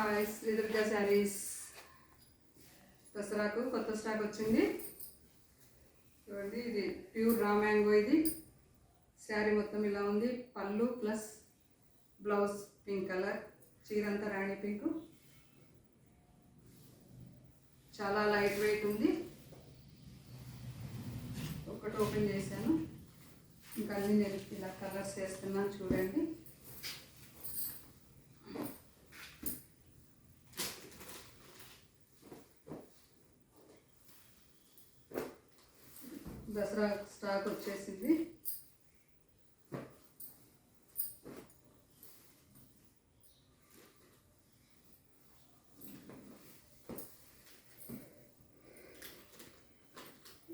Hi Shri Durga saris దసరాకు కొత్త stock వచ్చింది చూడండి. ఇది ప్యూర్ రా మ్యాంగో. ఇది శారీ మొత్తం ఇలా ఉంది. పళ్ళు ప్లస్ బ్లౌజ్ పింక్ కలర్, చీరంతా రాణి పింక్. చాలా లైట్ వెయిట్ ఉంది. ఒకటి ఓపెన్ చేశాను, ఇంకా అన్నీ నేను ఇలా కలర్స్ వేస్తున్నాను చూడండి. దసరా స్టాక్ వచ్చేసింది.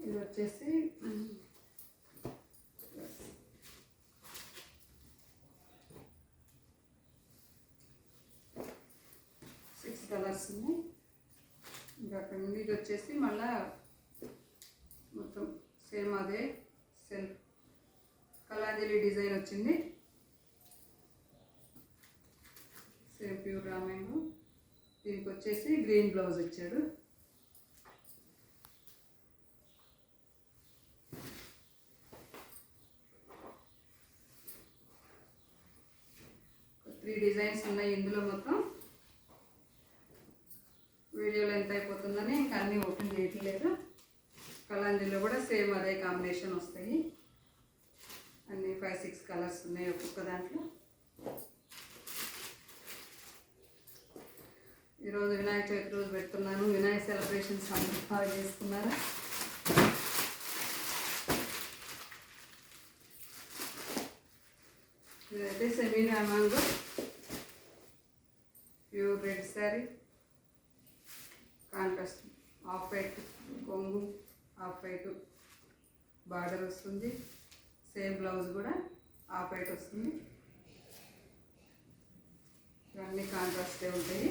ఇది వచ్చేసి 6 కలర్స్ ఉన్నాయి. ఇంకా అక్కడ నుండి ఇది వచ్చేసి మళ్ళా మొత్తం సేమ్ అదే సెల్ఫ్ కలాంజలి డిజైన్ వచ్చింది. Same pure raw mango. దీనికి వచ్చేసి గ్రీన్ బ్లౌజ్ ఇచ్చాడు. త్రీ డిజైన్స్ ఉన్నాయి ఇందులో. మొత్తం వీడియోలో ఎంత అయిపోతుందని ఇంకా అన్నీ ఓపెన్ చేయట్లేదు. కలాంజీలో కూడా సేమ్ అదే కాంబినేషన్ వస్తాయి. అన్నీ 5-6 కలర్స్ ఉన్నాయి ఒక్కొక్క దాంట్లో. ఈరోజు వినాయక చవితి రోజు పెడుతున్నాను. వినాయక సెలబ్రేషన్స్ అందరూ బాగా చేసుకున్నారా? ఇదైతే semi raw mango pure red sari, contrast off white కొంగు, ఆఫ్ వైట్ బార్డర్ వస్తుంది. సేమ్ బ్లౌజ్ కూడా ఆఫ్ వైట్ వస్తుంది. ఇవన్నీ కాంట్రాస్టే ఉంటాయి.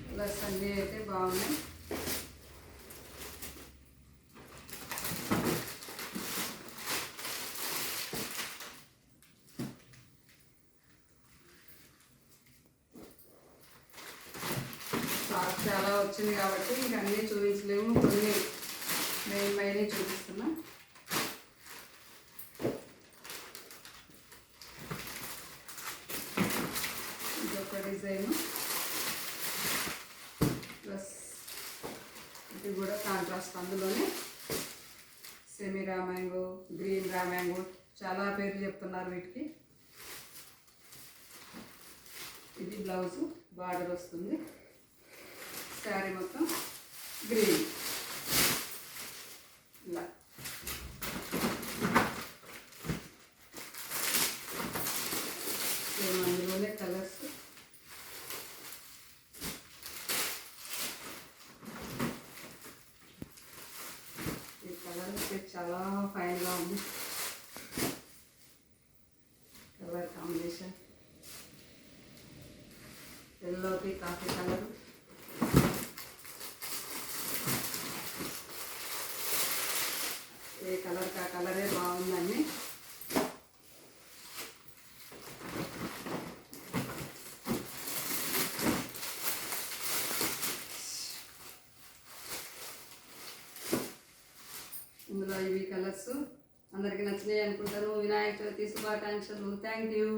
కలర్స్ అన్నీ అయితే బాగున్నాయి. చాలా వచ్చింది కాబట్టి ఇంక అన్నీ చూపించలేము. కొన్ని మెయిన్ చూపిస్తున్నా. ఇదొక డిజైన్ ప్లస్ ఇది కూడా కాంట్రాస్ట్. అందులోనే semi raw mango, green raw mango, చాలా పేర్లు చెప్తున్నారు వీటికి. ఇది బ్లౌజు బార్డర్ వస్తుంది. శారీ మొత్తం గ్రీన్ ఇలా. అందులోనే కలర్స్. ఈ కలర్ అయితే చాలా ఫైన్గా ఉంది. కలర్ కాంబినేషన్ ఎల్లోకి కాఫీ కలర్. ఏ కలర్ కా కలరే బాగుందండి. ఇందులో ఇవి కలర్స్ అందరికీ నచ్చినాయి అనుకుంటాను. వినాయక చవితి శుభాకాంక్షలు. Thank you.